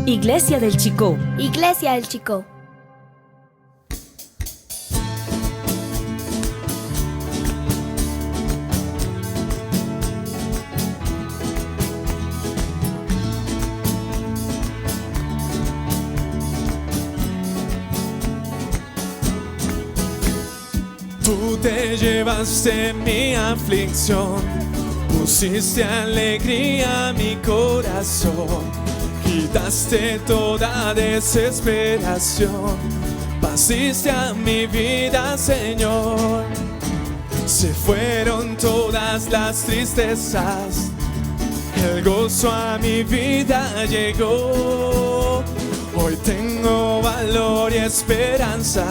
Iglesia del Chicó. Iglesia del Chicó. Tú te llevaste mi aflicción, pusiste alegría a mi corazón, quitaste toda desesperación, pasiste a mi vida, Señor. Se fueron todas las tristezas, el gozo a mi vida llegó. Hoy tengo valor y esperanza,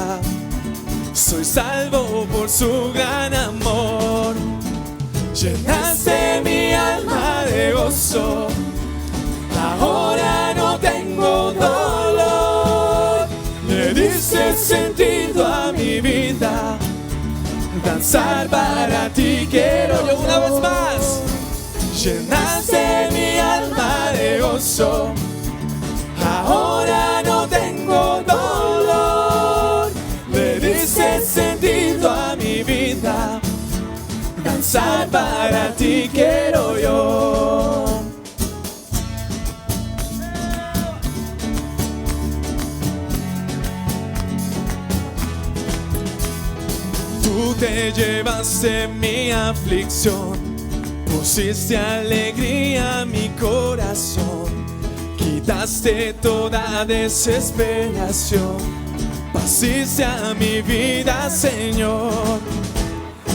soy salvo por su gran amor. Llenaste mi alma de gozo, ahora no tengo dolor. Le diste sentido a mi vida, danzar para ti quiero yo. Una vez más. Llenaste mi alma de gozo, ahora no tengo dolor. Le diste sentido a mi vida, danzar para ti quiero yo. Tú te llevaste mi aflicción, pusiste alegría a mi corazón, quitaste toda desesperación, pasiste a mi vida, Señor.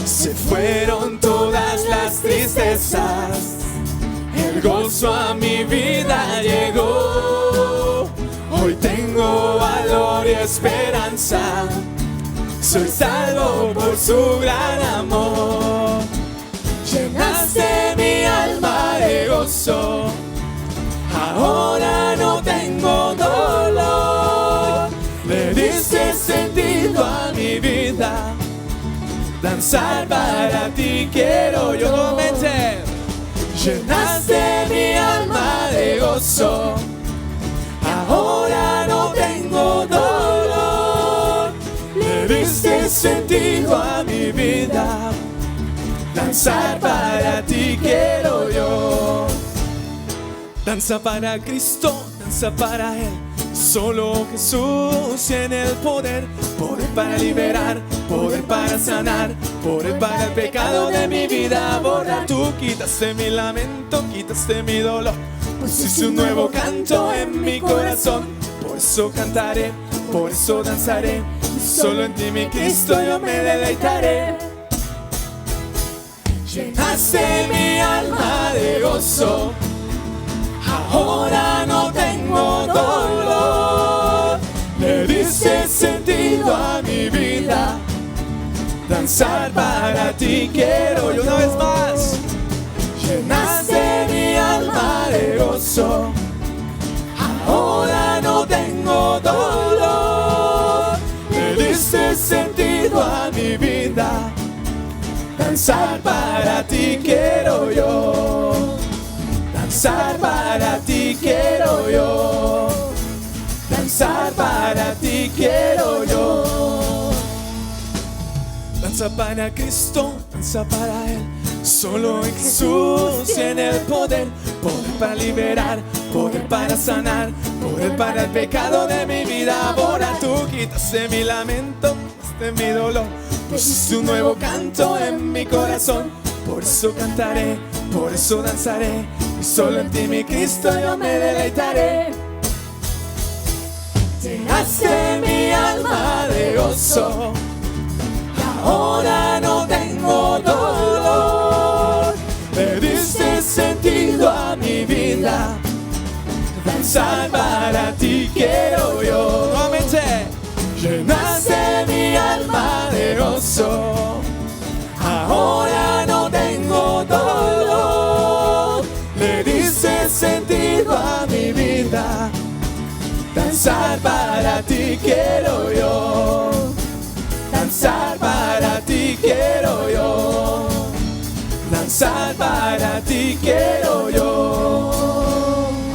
Se fueron todas las tristezas, el gozo a mi vida llegó. Hoy tengo valor y esperanza, soy salvo por su gran amor. Llenaste mi alma de gozo, ahora no tengo dolor. Le diste sentido a mi vida, danzar para ti quiero yo. Nuevamente. Llenaste mi alma de gozo, ahora no tengo dolor. Le diste sentido a mi vida, danzar para ti quiero yo. Danza para Cristo, danza para Él. Solo Jesús tiene el poder, poder para liberar, poder para sanar, poder para el pecado de mi vida borrar. Tú quitaste mi lamento, quitaste mi dolor, pusiste un nuevo canto en mi corazón. Por eso cantaré, por eso danzaré, solo en ti mi Cristo yo me deleitaré. Llenaste mi alma de gozo, ahora no tengo dolor. Le diste sentido a mi vida, danzar para ti quiero yo. Una vez más. Llenaste mi alma de gozo, ahora no tengo dolor. Le diste sentido a mi vida, danzar para ti quiero yo. Danzar para ti quiero yo, danzar para ti quiero yo. Danza para Cristo, danza para Él. Solo en Jesús tiene el poder, poder para liberar, poder para sanar, poder para el pecado de mi vida borrar. Tú quitaste mi lamento, quitaste mi dolor, pusiste un nuevo canto en mi corazón. Por eso cantaré, por eso danzaré, y solo en ti mi Cristo yo me deleitaré. Llenaste mi alma de gozo, ahora no tengo dolor. Le diste sentido a mi vida, danzar para ti quiero yo. Nuevamente. Llenaste mi alma de gozo, ahora no tengo dolor. Le diste sentido a mi vida, danzar para ti quiero yo. Danzar para ti quiero yo, danzar para ti quiero yo.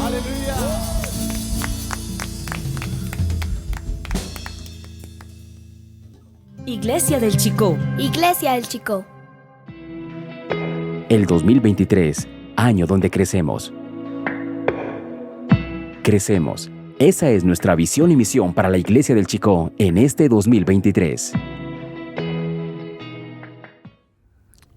Aleluya. Iglesia del Chicó. Iglesia del Chicó. El 2023, año donde crecemos. Crecemos. Esa es nuestra visión y misión para la Iglesia del Chicó en este 2023.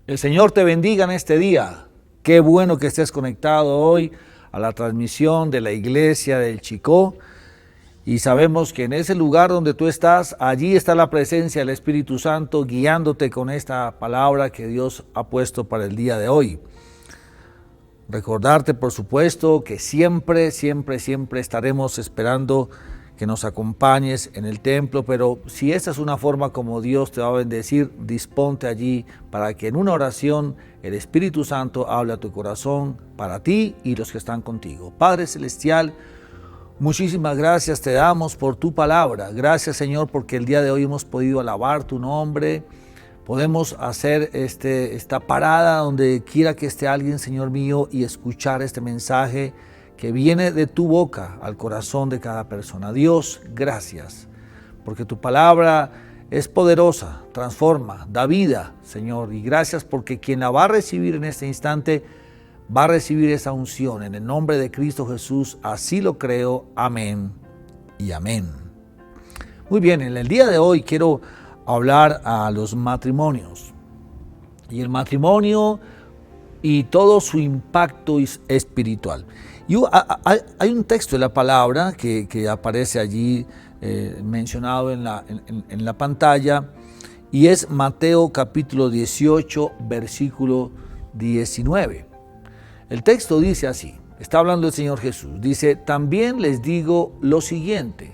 El Señor te bendiga en este día. Qué bueno que estés conectado hoy a la transmisión de la Iglesia del Chicó. Y sabemos que en ese lugar donde tú estás, allí está la presencia del Espíritu Santo guiándote con esta palabra que Dios ha puesto para el día de hoy. Recordarte, por supuesto, que siempre estaremos esperando que nos acompañes en el templo, pero si esta es una forma como Dios te va a bendecir, disponte allí para que en una oración el Espíritu Santo hable a tu corazón para ti y los que están contigo. Padre Celestial, muchísimas gracias te damos por tu palabra. Gracias, Señor, porque el día de hoy hemos podido alabar tu nombre. Podemos hacer esta parada donde quiera que esté alguien, Señor mío, y escuchar este mensaje que viene de tu boca al corazón de cada persona. Dios, gracias, porque tu palabra es poderosa, transforma, da vida, Señor. Y gracias porque quien la va a recibir en este instante va a recibir esa unción. En el nombre de Cristo Jesús, así lo creo. Amén y amén. Muy bien, en el día de hoy quiero hablar a los matrimonios. Y el matrimonio y todo su impacto espiritual. Y hay un texto de la palabra que aparece allí mencionado en la pantalla, y es Mateo capítulo 18, versículo 19. El texto dice así, está hablando el Señor Jesús, dice: también les digo lo siguiente,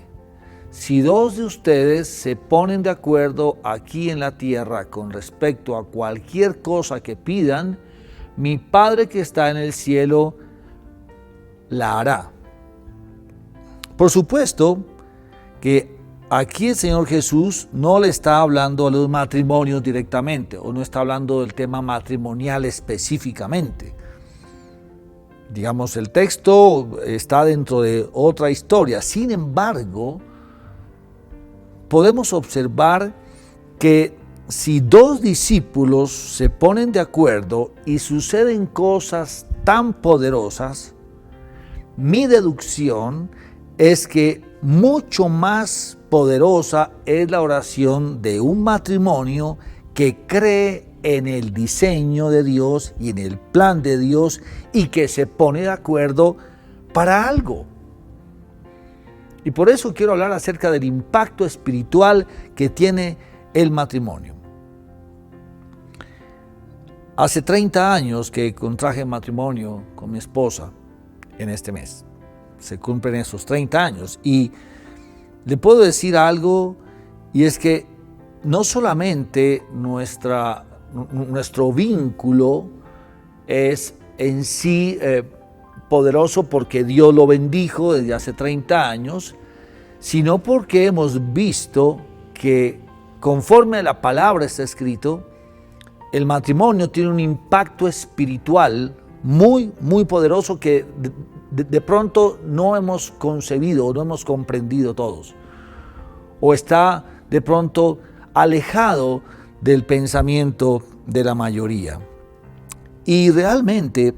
si dos de ustedes se ponen de acuerdo aquí en la tierra con respecto a cualquier cosa que pidan, mi Padre que está en el cielo la hará. Por supuesto que aquí el Señor Jesús no le está hablando a los matrimonios directamente, o no está hablando del tema matrimonial específicamente. Digamos, el texto está dentro de otra historia. Sin embargo, podemos observar que si dos discípulos se ponen de acuerdo y suceden cosas tan poderosas, mi deducción es que mucho más poderosa es la oración de un matrimonio que cree en el diseño de Dios y en el plan de Dios y que se pone de acuerdo para algo. Y por eso quiero hablar acerca del impacto espiritual que tiene el matrimonio. Hace 30 años que contraje matrimonio con mi esposa en este mes. Se cumplen esos 30 años y le puedo decir algo, y es que no solamente nuestro vínculo es en sí poderoso porque Dios lo bendijo desde hace 30 años, sino porque hemos visto que conforme a la palabra está escrito, el matrimonio tiene un impacto espiritual muy poderoso que de pronto no hemos concebido o no hemos comprendido todos, o está de pronto alejado del pensamiento de la mayoría. Y realmente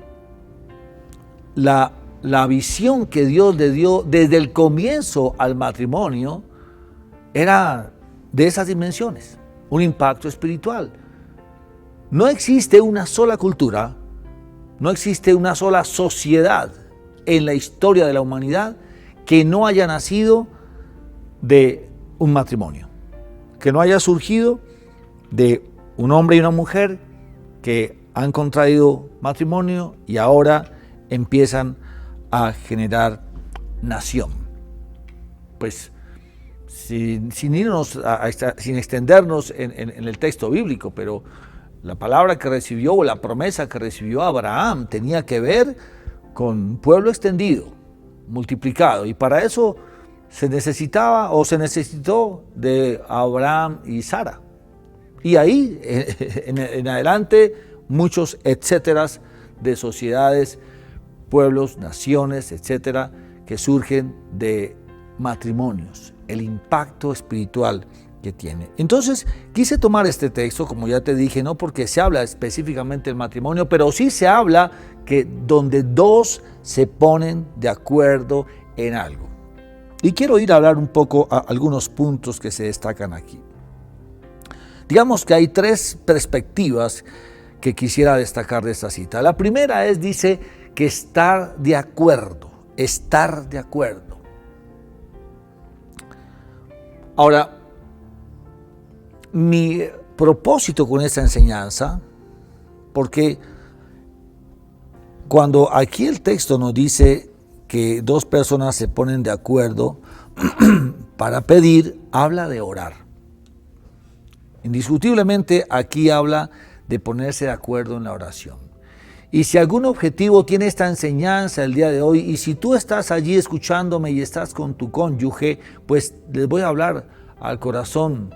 la visión que Dios le dio desde el comienzo al matrimonio era de esas dimensiones, un impacto espiritual. No existe una sola cultura, no existe una sola sociedad en la historia de la humanidad que no haya nacido de un matrimonio, que no haya surgido de un hombre y una mujer que han contraído matrimonio y ahora empiezan a generar nación. Pues sin extendernos en el texto bíblico, pero la palabra que recibió o la promesa que recibió Abraham tenía que ver con un pueblo extendido, multiplicado, y para eso se necesitó de Abraham y Sara. Y ahí en adelante muchos etcéteras de sociedades, pueblos, naciones, etcétera, que surgen de matrimonios. El impacto espiritual que tiene. Entonces, quise tomar este texto, como ya te dije, no porque se habla específicamente del matrimonio, pero sí se habla que donde dos se ponen de acuerdo en algo. Y quiero ir a hablar un poco a algunos puntos que se destacan aquí. Digamos que hay tres perspectivas que quisiera destacar de esta cita. La primera dice que estar de acuerdo, estar de acuerdo. Ahora, mi propósito con esta enseñanza, porque cuando aquí el texto nos dice que dos personas se ponen de acuerdo para pedir, habla de orar. Indiscutiblemente aquí habla de ponerse de acuerdo en la oración. Y si algún objetivo tiene esta enseñanza el día de hoy, y si tú estás allí escuchándome y estás con tu cónyuge, pues les voy a hablar al corazón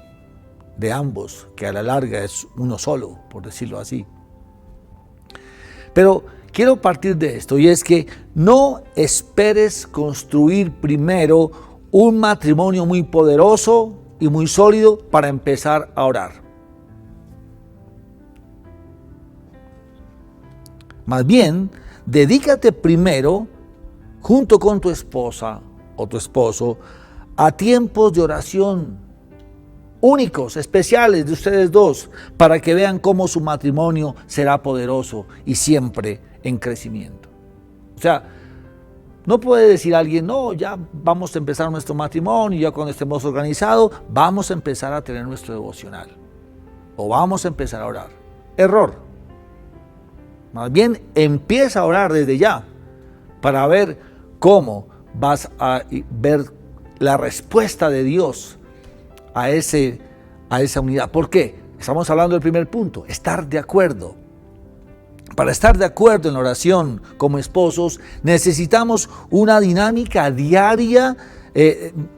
de ambos, que a la larga es uno solo, por decirlo así. Pero quiero partir de esto, y es que no esperes construir primero un matrimonio muy poderoso y muy sólido para empezar a orar. Más bien, dedícate primero, junto con tu esposa o tu esposo, a tiempos de oración únicos, especiales de ustedes dos, para que vean cómo su matrimonio será poderoso y siempre en crecimiento. O sea, no puede decir alguien, no, ya vamos a empezar nuestro matrimonio, ya cuando estemos organizados, vamos a empezar a tener nuestro devocional, o vamos a empezar a orar. Error. Más bien, empieza a orar desde ya, para ver cómo vas a ver la respuesta de Dios a esa unidad. ¿Por qué? Estamos hablando del primer punto, estar de acuerdo. Para estar de acuerdo en la oración como esposos, necesitamos una dinámica diaria,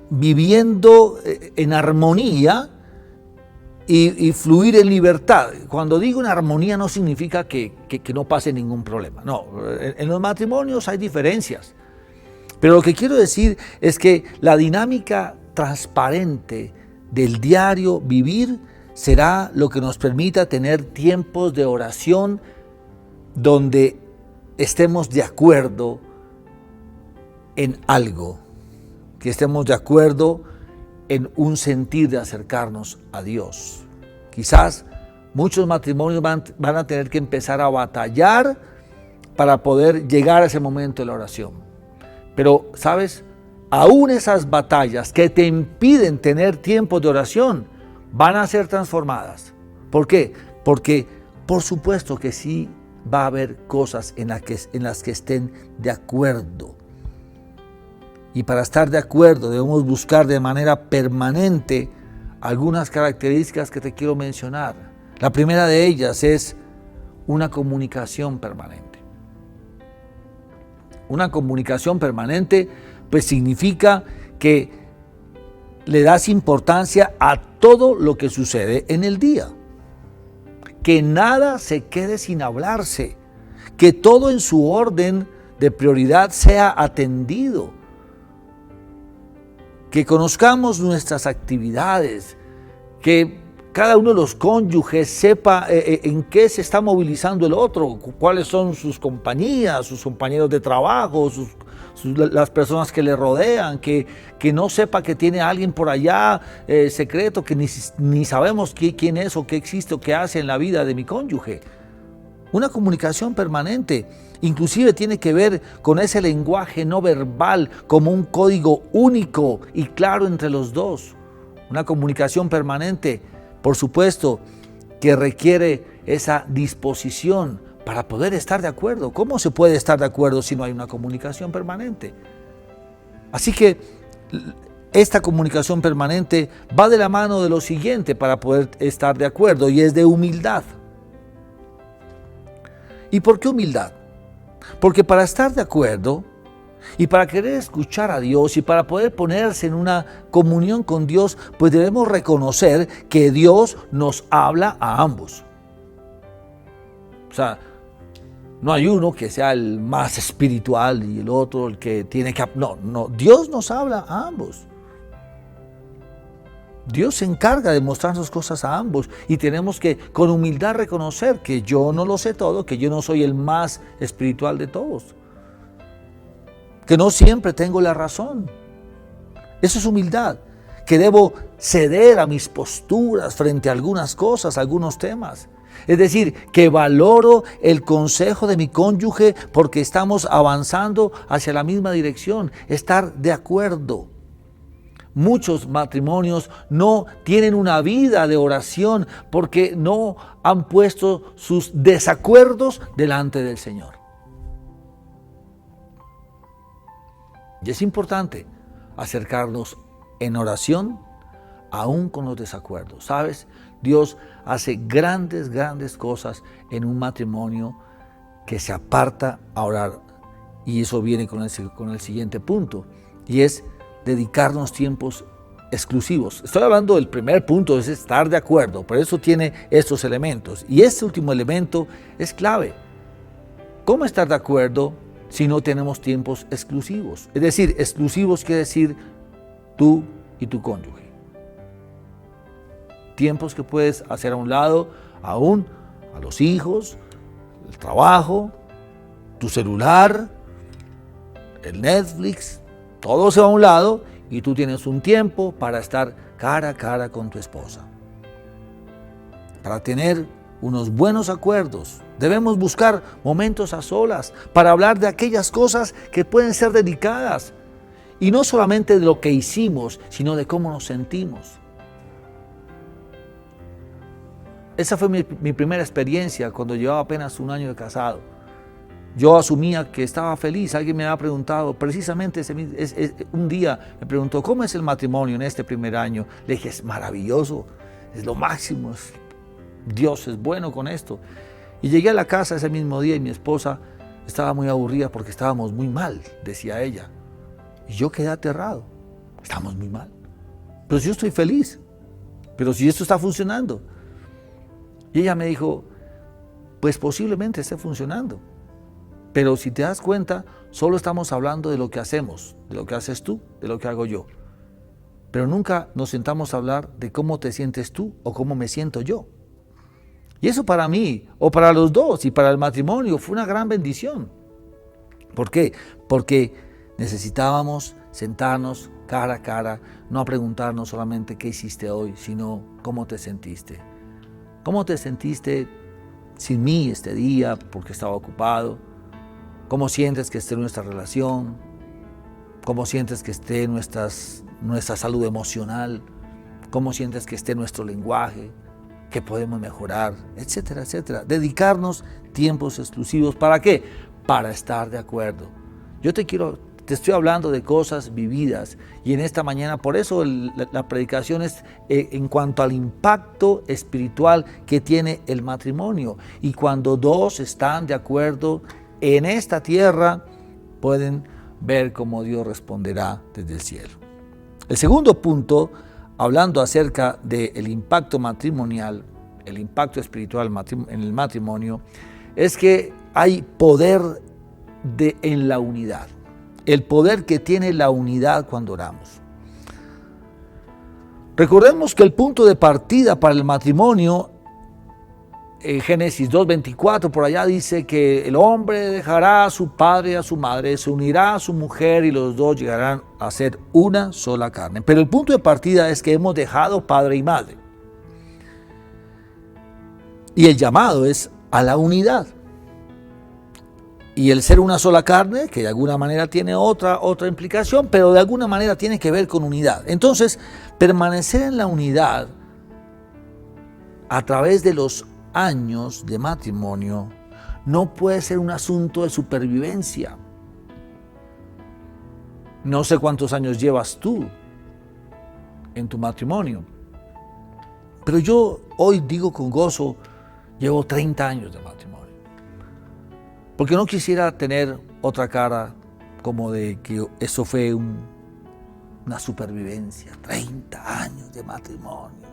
viviendo en armonía y fluir en libertad. Cuando digo en armonía no significa que no pase ningún problema. No, en los matrimonios hay diferencias. Pero lo que quiero decir es que la dinámica transparente del diario vivir será lo que nos permita tener tiempos de oración donde estemos de acuerdo en algo, que estemos de acuerdo en un sentir de acercarnos a Dios. Quizás muchos matrimonios van a tener que empezar a batallar para poder llegar a ese momento de la oración. Pero, ¿sabes? Aún esas batallas que te impiden tener tiempos de oración van a ser transformadas. ¿Por qué? Porque por supuesto que sí va a haber cosas en las que estén de acuerdo. Y para estar de acuerdo debemos buscar de manera permanente algunas características que te quiero mencionar. La primera de ellas es una comunicación permanente. Una comunicación permanente pues significa que le das importancia a todo lo que sucede en el día. Que nada se quede sin hablarse. Que todo en su orden de prioridad sea atendido. Que conozcamos nuestras actividades. Que cada uno de los cónyuges sepa en qué se está movilizando el otro. Cuáles son sus compañías, sus compañeros de trabajo, las personas que le rodean, que no sepa que tiene alguien por allá secreto, que ni sabemos quién es o qué existe o qué hace en la vida de mi cónyuge. Una comunicación permanente, inclusive tiene que ver con ese lenguaje no verbal como un código único y claro entre los dos. Una comunicación permanente, por supuesto, que requiere esa disposición para poder estar de acuerdo. ¿Cómo se puede estar de acuerdo si no hay una comunicación permanente? Así que esta comunicación permanente va de la mano de lo siguiente para poder estar de acuerdo, y es de humildad. ¿Y por qué humildad? Porque para estar de acuerdo y para querer escuchar a Dios y para poder ponerse en una comunión con Dios, pues debemos reconocer que Dios nos habla a ambos. O sea, no hay uno que sea el más espiritual y el otro el que tiene que... No, Dios nos habla a ambos. Dios se encarga de mostrarnos cosas a ambos y tenemos que con humildad reconocer que yo no lo sé todo, que yo no soy el más espiritual de todos, que no siempre tengo la razón. Eso es humildad, que debo ceder a mis posturas frente a algunas cosas, algunos temas. Es decir, que valoro el consejo de mi cónyuge porque estamos avanzando hacia la misma dirección, estar de acuerdo. Muchos matrimonios no tienen una vida de oración porque no han puesto sus desacuerdos delante del Señor. Y es importante acercarnos en oración aún con los desacuerdos. ¿Sabes? Dios hace grandes cosas en un matrimonio que se aparta a orar. Y eso viene con el siguiente punto, y es dedicarnos tiempos exclusivos. Estoy hablando del primer punto, es estar de acuerdo, pero eso tiene estos elementos. Y este último elemento es clave. ¿Cómo estar de acuerdo si no tenemos tiempos exclusivos? Es decir, exclusivos quiere decir tú y tu cónyuge. Tiempos que puedes hacer a un lado, aún a los hijos, el trabajo, tu celular, el Netflix, todo se va a un lado y tú tienes un tiempo para estar cara a cara con tu esposa. Para tener unos buenos acuerdos, debemos buscar momentos a solas para hablar de aquellas cosas que pueden ser delicadas. Y no solamente de lo que hicimos, sino de cómo nos sentimos. Esa fue mi primera experiencia cuando llevaba apenas un año de casado. Yo asumía que estaba feliz. Alguien me había preguntado, precisamente un día me preguntó, ¿cómo es el matrimonio en este primer año? Le dije, es maravilloso, es lo máximo, Dios es bueno con esto. Y llegué a la casa ese mismo día y mi esposa estaba muy aburrida porque estábamos muy mal, decía ella. Y yo quedé aterrado, estamos muy mal. Pero si yo estoy feliz, pero si esto está funcionando. Y ella me dijo, pues posiblemente esté funcionando. Pero si te das cuenta, solo estamos hablando de lo que hacemos, de lo que haces tú, de lo que hago yo. Pero nunca nos sentamos a hablar de cómo te sientes tú o cómo me siento yo. Y eso para mí, o para los dos, y para el matrimonio, fue una gran bendición. ¿Por qué? Porque necesitábamos sentarnos cara a cara, no a preguntarnos solamente qué hiciste hoy, sino cómo te sentiste. ¿Cómo te sentiste sin mí este día porque estaba ocupado? ¿Cómo sientes que esté nuestra relación? ¿Cómo sientes que esté nuestra salud emocional? ¿Cómo sientes que esté nuestro lenguaje? ¿Qué podemos mejorar? Etcétera, etcétera. Dedicarnos tiempos exclusivos. ¿Para qué? Para estar de acuerdo. Yo te estoy hablando de cosas vividas y en esta mañana, por eso la predicación es en cuanto al impacto espiritual que tiene el matrimonio. Y cuando dos están de acuerdo en esta tierra, pueden ver cómo Dios responderá desde el cielo. El segundo punto, hablando acerca del impacto matrimonial, el impacto espiritual en el matrimonio, es que hay poder en la unidad. El poder que tiene la unidad cuando oramos. Recordemos que el punto de partida para el matrimonio, en Génesis 2:24, por allá dice que el hombre dejará a su padre y a su madre, se unirá a su mujer y los dos llegarán a ser una sola carne. Pero el punto de partida es que hemos dejado padre y madre. Y el llamado es a la unidad. Y el ser una sola carne, que de alguna manera tiene otra implicación, pero de alguna manera tiene que ver con unidad. Entonces, permanecer en la unidad a través de los años de matrimonio no puede ser un asunto de supervivencia. No sé cuántos años llevas tú en tu matrimonio, pero yo hoy digo con gozo, llevo 30 años de matrimonio. Porque no quisiera tener otra cara como de que eso fue una supervivencia. 30 años de matrimonio.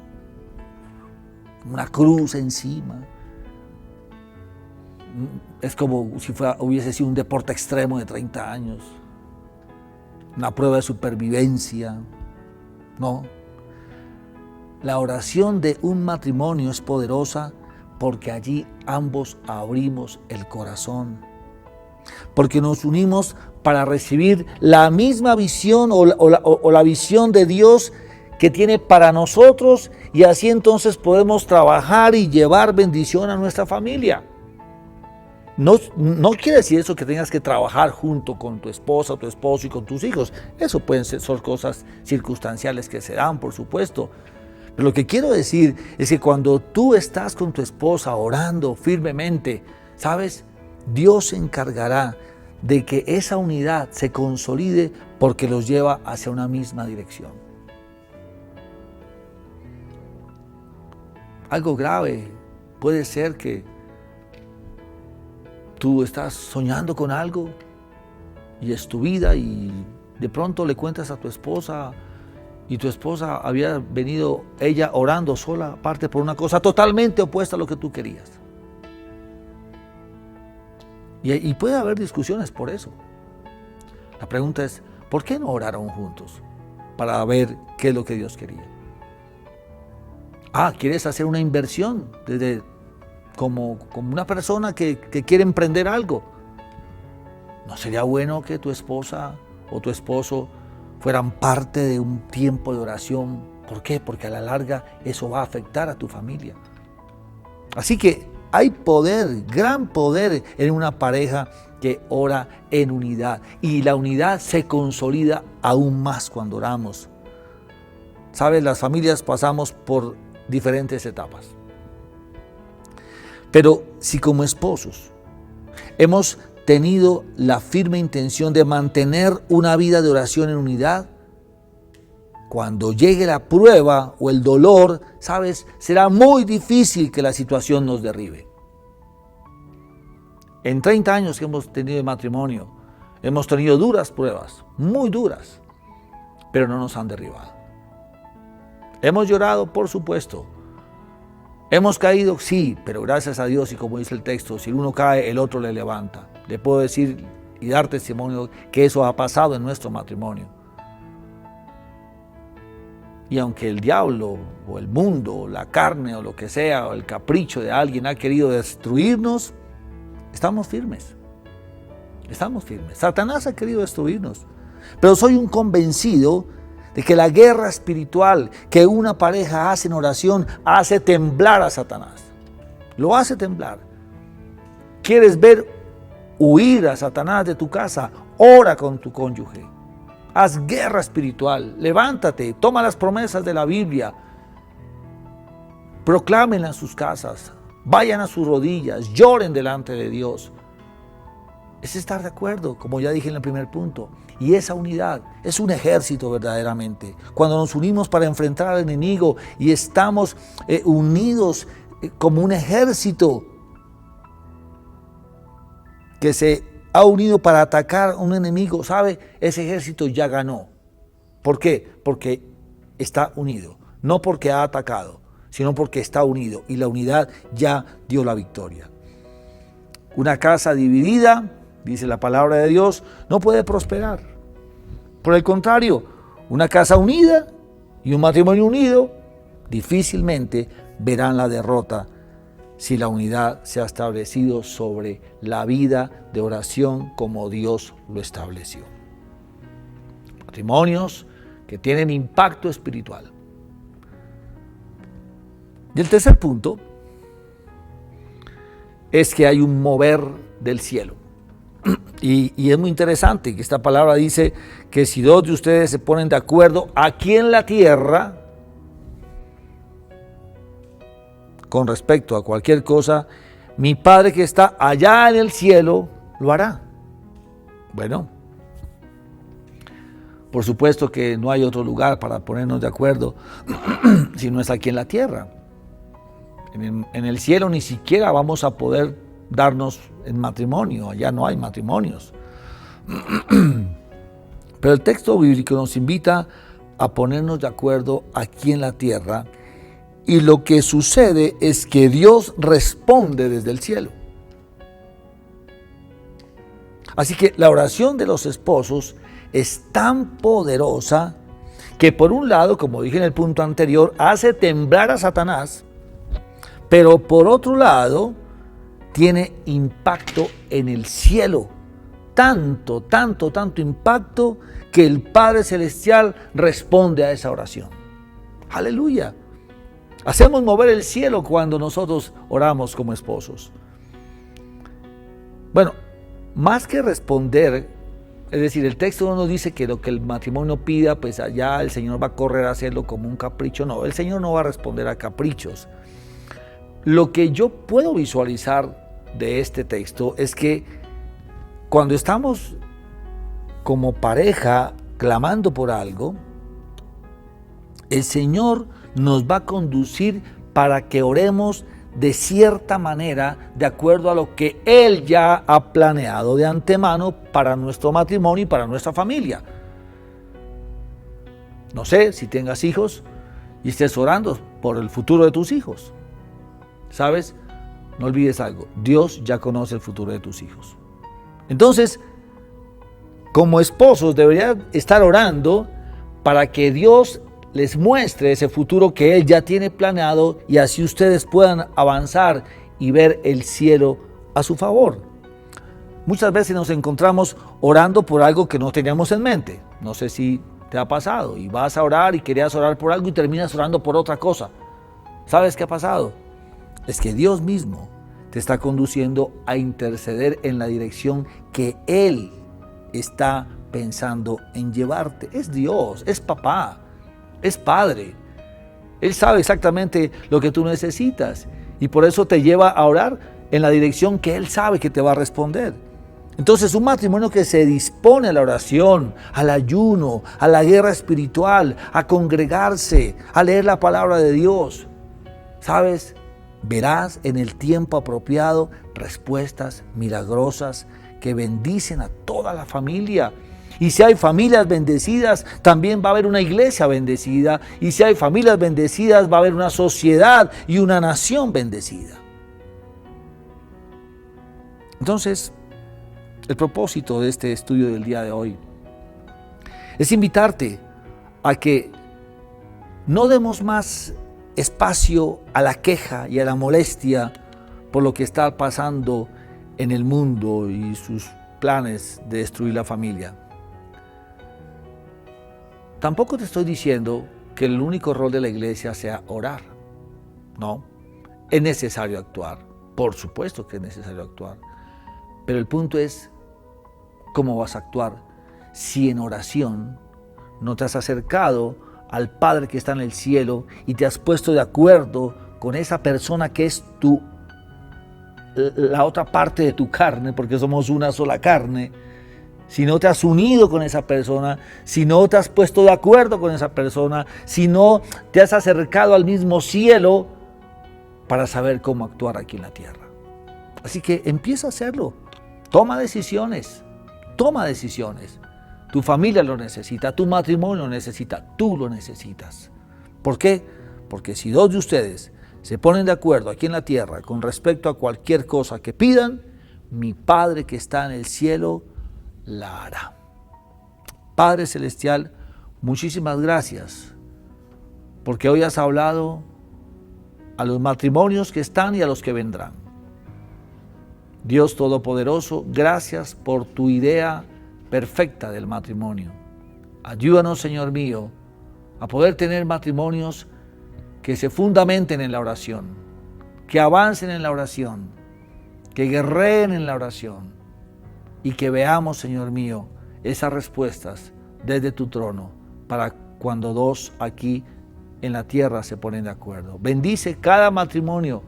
Una cruz encima. Es como si hubiese sido un deporte extremo de 30 años. Una prueba de supervivencia. No. La oración de un matrimonio es poderosa porque allí ambos abrimos el corazón, porque nos unimos para recibir la misma visión o la visión de Dios que tiene para nosotros, y así entonces podemos trabajar y llevar bendición a nuestra familia. No quiere decir eso que tengas que trabajar junto con tu esposa, tu esposo y con tus hijos. Eso son cosas circunstanciales que se dan, por supuesto. Pero lo que quiero decir es que cuando tú estás con tu esposa orando firmemente, ¿sabes? Dios se encargará de que esa unidad se consolide porque los lleva hacia una misma dirección. Algo grave puede ser que tú estás soñando con algo y es tu vida, y de pronto le cuentas a tu esposa, y tu esposa había venido ella orando sola, aparte por una cosa totalmente opuesta a lo que tú querías. Y puede haber discusiones por eso. La pregunta es, ¿por qué no oraron juntos para ver qué es lo que Dios quería? ¿Quieres hacer una inversión como una persona que quiere emprender algo? ¿No sería bueno que tu esposa o tu esposo fueran parte de un tiempo de oración? ¿Por qué? Porque a la larga eso va a afectar a tu familia. Así que hay poder, gran poder en una pareja que ora en unidad, y la unidad se consolida aún más cuando oramos. Sabes, las familias pasamos por diferentes etapas, pero si como esposos hemos tenido la firme intención de mantener una vida de oración en unidad, cuando llegue la prueba o el dolor, ¿sabes? Será muy difícil que la situación nos derribe. En 30 años que hemos tenido de matrimonio, hemos tenido duras pruebas, muy duras, pero no nos han derribado. Hemos llorado, por supuesto. Hemos caído, sí, pero gracias a Dios, y como dice el texto, si uno cae, el otro le levanta. Le puedo decir y dar testimonio que eso ha pasado en nuestro matrimonio. Y aunque el diablo o el mundo o la carne o lo que sea o el capricho de alguien ha querido destruirnos, estamos firmes. Estamos firmes. Satanás ha querido destruirnos, pero soy un convencido de que la guerra espiritual que una pareja hace en oración hace temblar a Satanás. Lo hace temblar. ¿Quieres ver huir a Satanás de tu casa? Ora con tu cónyuge. Haz guerra espiritual. Levántate, toma las promesas de la Biblia. Proclámenlas en sus casas. Vayan a sus rodillas, lloren delante de Dios. Es estar de acuerdo, como ya dije en el primer punto. Y esa unidad es un ejército verdaderamente. Cuando nos unimos para enfrentar al enemigo y estamos unidos como un ejército que se ha unido para atacar a un enemigo, ¿sabe? Ese ejército ya ganó. ¿Por qué? Porque está unido. No porque ha atacado, sino porque está unido. Y la unidad ya dio la victoria. Una casa dividida, dice la palabra de Dios, no puede prosperar. Por el contrario, una casa unida y un matrimonio unido difícilmente verán la derrota si la unidad se ha establecido sobre la vida de oración como Dios lo estableció. Matrimonios que tienen impacto espiritual. Y el tercer punto es que hay un mover del cielo. Y es muy interesante que esta palabra dice que si dos de ustedes se ponen de acuerdo aquí en la tierra con respecto a cualquier cosa, mi Padre que está allá en el cielo lo hará. Bueno, por supuesto que no hay otro lugar para ponernos de acuerdo si no es aquí en la tierra. En el cielo ni siquiera vamos a poder darnos en matrimonio, allá no hay matrimonios. Pero el texto bíblico nos invita a ponernos de acuerdo aquí en la tierra, y lo que sucede es que Dios responde desde el cielo. Así que la oración de los esposos es tan poderosa que por un lado, como dije en el punto anterior, hace temblar a Satanás, pero por otro lado, tiene impacto en el cielo. Tanto impacto que el Padre Celestial responde a esa oración. Aleluya. Hacemos mover el cielo cuando nosotros oramos como esposos. Bueno, más que responder, es decir, el texto no nos dice que lo que el matrimonio pida, pues allá el Señor va a correr a hacerlo como un capricho. No, el Señor no va a responder a caprichos. Lo que yo puedo visualizar de este texto es que cuando estamos como pareja clamando por algo, el Señor nos va a conducir para que oremos de cierta manera, de acuerdo a lo que Él ya ha planeado de antemano para nuestro matrimonio y para nuestra familia. No sé si tengas hijos y estés orando por el futuro de tus hijos. ¿Sabes? No olvides algo, Dios ya conoce el futuro de tus hijos. Entonces, como esposos deberían estar orando para que Dios les muestre ese futuro que Él ya tiene planeado y así ustedes puedan avanzar y ver el cielo a su favor. Muchas veces nos encontramos orando por algo que no teníamos en mente. No sé si te ha pasado y vas a orar y querías orar por algo y terminas orando por otra cosa. ¿Sabes qué ha pasado? Es que Dios mismo te está conduciendo a interceder en la dirección que Él está pensando en llevarte. Es Dios, es papá, es padre. Él sabe exactamente lo que tú necesitas y por eso te lleva a orar en la dirección que Él sabe que te va a responder. Entonces, un matrimonio que se dispone a la oración, al ayuno, a la guerra espiritual, a congregarse, a leer la palabra de Dios, ¿sabes? Verás en el tiempo apropiado respuestas milagrosas que bendicen a toda la familia. Y si hay familias bendecidas, también va a haber una iglesia bendecida. Y si hay familias bendecidas, va a haber una sociedad y una nación bendecida. Entonces, el propósito de este estudio del día de hoy es invitarte a que no demos más espacio a la queja y a la molestia por lo que está pasando en el mundo y sus planes de destruir la familia. Tampoco te estoy diciendo que el único rol de la iglesia sea orar. No, es necesario actuar. Por supuesto que es necesario actuar. Pero el punto es cómo vas a actuar si en oración no te has acercado al Padre que está en el cielo y te has puesto de acuerdo con esa persona que es la otra parte de tu carne, porque somos una sola carne. Si no te has unido con esa persona, si no te has puesto de acuerdo con esa persona, si no te has acercado al mismo cielo para saber cómo actuar aquí en la tierra. Así que empieza a hacerlo. Toma decisiones. Tu familia lo necesita, tu matrimonio lo necesita, tú lo necesitas. ¿Por qué? Porque si dos de ustedes se ponen de acuerdo aquí en la tierra con respecto a cualquier cosa que pidan, mi Padre que está en el cielo la hará. Padre Celestial, muchísimas gracias, porque hoy has hablado a los matrimonios que están y a los que vendrán. Dios Todopoderoso, gracias por tu idea perfecta del matrimonio. Ayúdanos, Señor mío, a poder tener matrimonios que se fundamenten en la oración, que avancen en la oración, que guerreen en la oración y que veamos, Señor mío, esas respuestas desde tu trono para cuando dos aquí en la tierra se ponen de acuerdo. Bendice cada matrimonio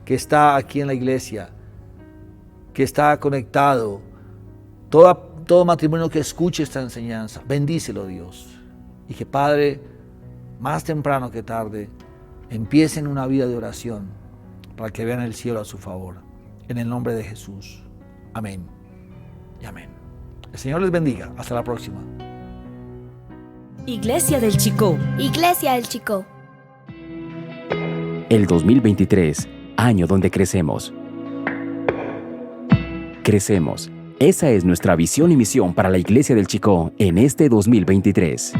que está aquí en la iglesia, que está conectado, todo matrimonio que escuche esta enseñanza, bendícelo, Dios. Y que, Padre, más temprano que tarde, empiecen una vida de oración para que vean el cielo a su favor. En el nombre de Jesús. Amén y amén. El Señor les bendiga. Hasta la próxima. Iglesia del Chicó. Iglesia del Chicó. El 2023, año donde crecemos. Crecemos. Esa es nuestra visión y misión para la Iglesia del Chicó en este 2023.